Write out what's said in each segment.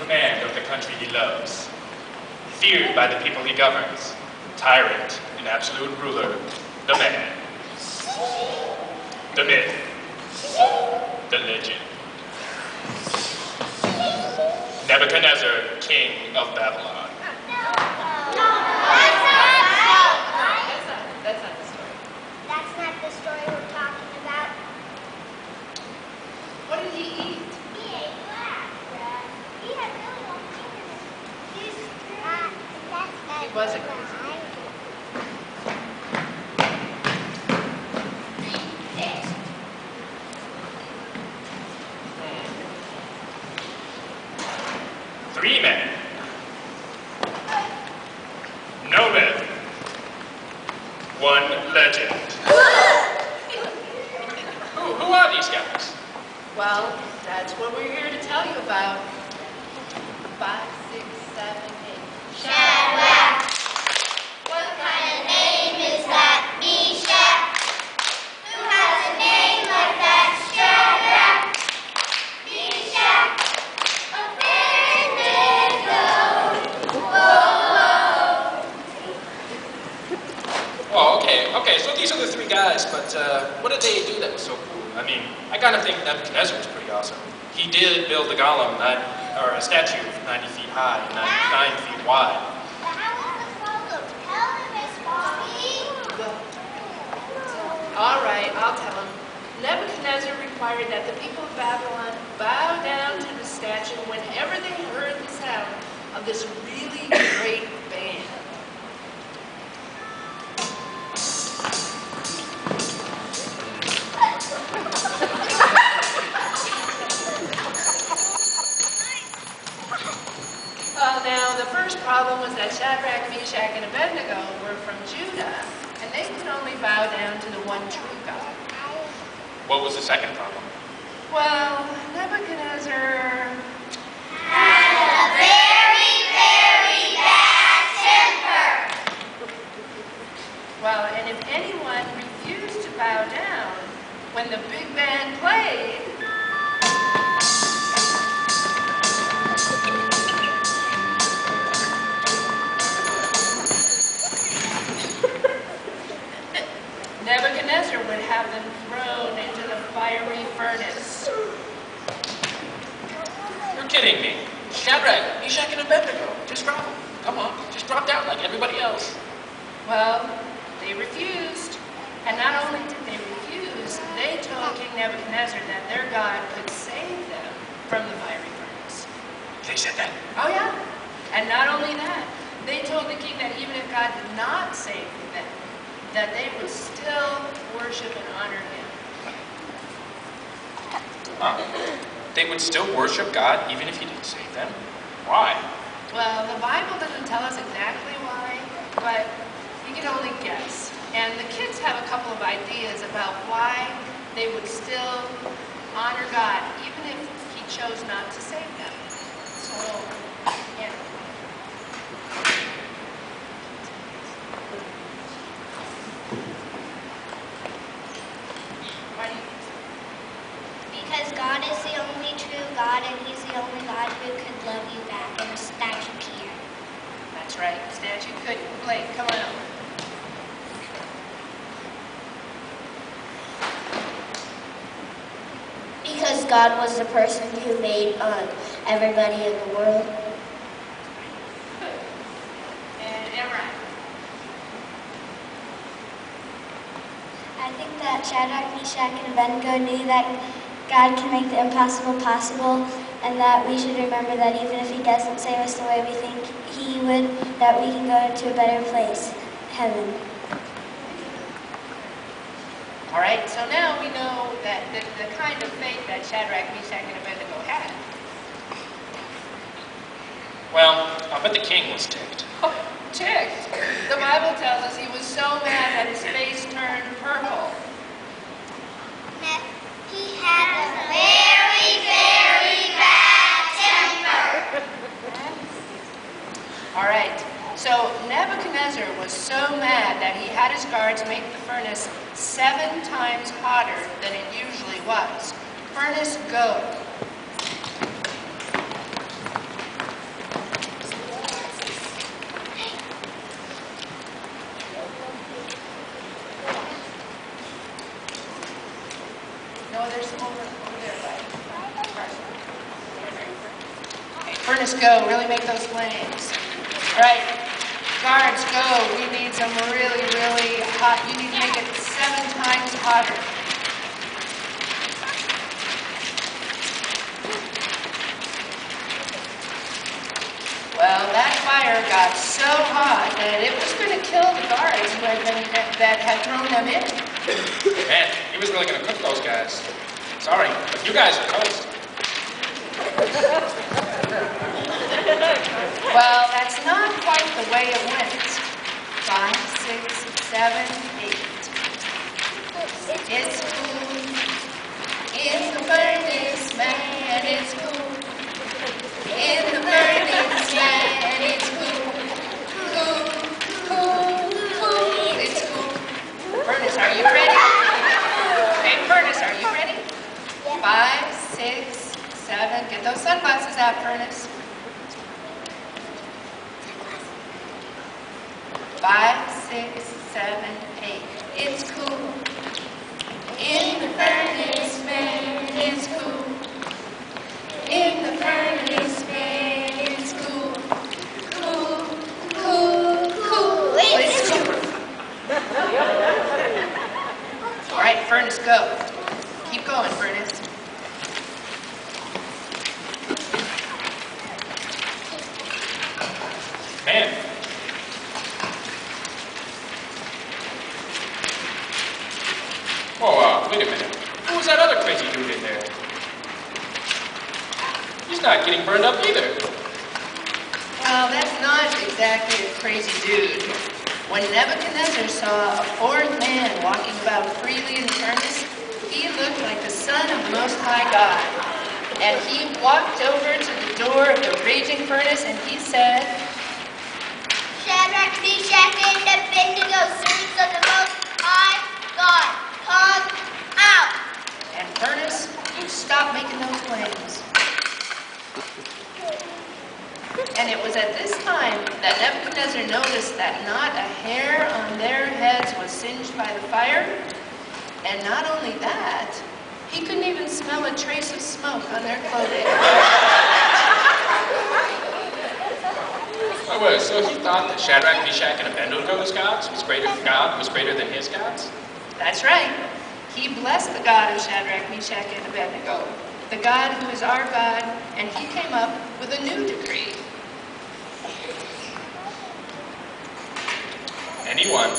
command of the country he loves. Feared by the people he governs. Tyrant and absolute ruler. The man. The myth. The legend. Nebuchadnezzar, king of Babylon. That's not the story. That's not the story we're talking about. What did he eat? He ate glass, Brad. He had really long fingers. He wasn't crazy. Three men. No myth. One legend. Who are these guys? Well, that's what we're here to tell you about. 5, 6, 7, 8. Shadrach. What kind of name is that? Meshach. Who has a name like that? Shadrach. Meshach. Abednego. Whoa. Oh, okay, so these are the three guys, but what did they do that was so cool? I mean, I gotta think Nebuchadnezzar was pretty awesome. He did build the golem, or a statue 90 feet high, 9 feet wide. But how was the photo? Tell him, Miss Bobby. All right, I'll tell him. Nebuchadnezzar required that the people of Babylon bow down to the statue whenever they heard the sound of this really great band. Now, the first problem was that Shadrach, Meshach, and Abednego were from Judah, and they could only bow down to the one true God. What was the second problem? Well, Nebuchadnezzar Had a very, very bad temper. Well, and if anyone refused to bow down when the big band played, Nebuchadnezzar would have them thrown into the fiery furnace. You're kidding me. Shadrach, Meshach, and Abednego. Just drop them. Come on, just drop down like everybody else. Well, they refused. And not only did they refuse, they told King Nebuchadnezzar that their God could save them from the fiery furnace. They said that. Oh, yeah. And not only that, they told the king that even if God did not save them, that they would still worship and honor him. Huh? They would still worship God even if he didn't save them? Why? Well, the Bible doesn't tell us exactly why, but we can only guess. And the kids have a couple of ideas about why they would still honor God even if he chose not to save them. So, yeah. Why do you think so? Because God is the only true God, and he's the only God who could love you back, and a statue can't. That's right. Statue couldn't. Blake, come on over. Because God was the person who made everybody in the world. And Emra. I think that Shadrach, Meshach, and Abednego knew that God can make the impossible possible, and that we should remember that even if he doesn't save us the way we think he would, that we can go to a better place, heaven. All right, so now we know that the kind of faith that Shadrach, Meshach, and Abednego had. Well, I bet the king was ticked. Oh, ticked. The Bible tells us he was so mad that his face turned purple. He had a very, very bad temper. All right, so Nebuchadnezzar was so mad that he had his guards make the furnace 7 times hotter than it usually was. Furnace go. Furnace, go. Really make those flames. All right. Guards, go. We need some really, really hot. You need to make it 7 times hotter. Well, that fire got so hot that it was going to kill the guards that had thrown them in. Man, he was really going to cook those guys. Sorry, but you guys are toast. Well, that's not quite the way it went. 5, 6, 7, 8. It's cool. In the furnace, man, it's cool. In the furnace, man, it's cool. Cool, cool, cool. It's cool. Furnace, are you ready? Hey, Furnace, are you ready? 5, 6, 7. Get those sunglasses out, Furnace. 5, 6, 7, 8. It's cool. In the furnace, man, it's cool. In the furnace, man, it's cool. Cool, cool, cool. It's cool. All right, Furnace, go. Keep going, Furnace. Man. Whoa, wait a minute. Who was that other crazy dude in there? He's not getting burned up either. Well, that's not exactly a crazy dude. When Nebuchadnezzar saw a foreign man walking about freely in the furnace, he looked like the Son of the Most High God. And he walked over to the door of the raging furnace and he said, Shadrach, Meshach, and Abednego, servants of the Most High God, come out. and furnace, you stop making those flames. And it was at this time that Nebuchadnezzar noticed that not a hair on their heads was singed by the fire. And not only that, he couldn't even smell a trace of smoke on their clothing. Wait, so he thought that Shadrach, Meshach, and Abednego's gods was greater than his gods? That's right. He blessed the God of Shadrach, Meshach, and Abednego, the God who is our God, and he came up with a new decree. Anyone,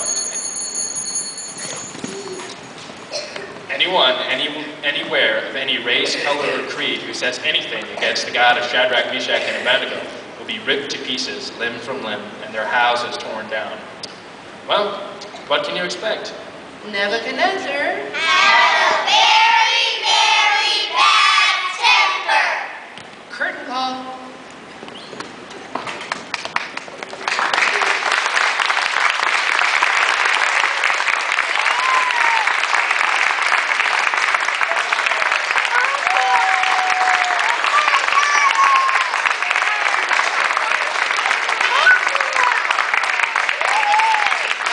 anywhere, of any race, color, or creed who says anything against the God of Shadrach, Meshach, and Abednego will be ripped to pieces, limb from limb, and their houses torn down. Well, what can you expect? Nebuchadnezzar Had a very, very bad temper. curtain call.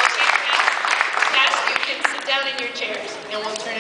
Okay, Cass, you can sit down in your chairs, and we'll turn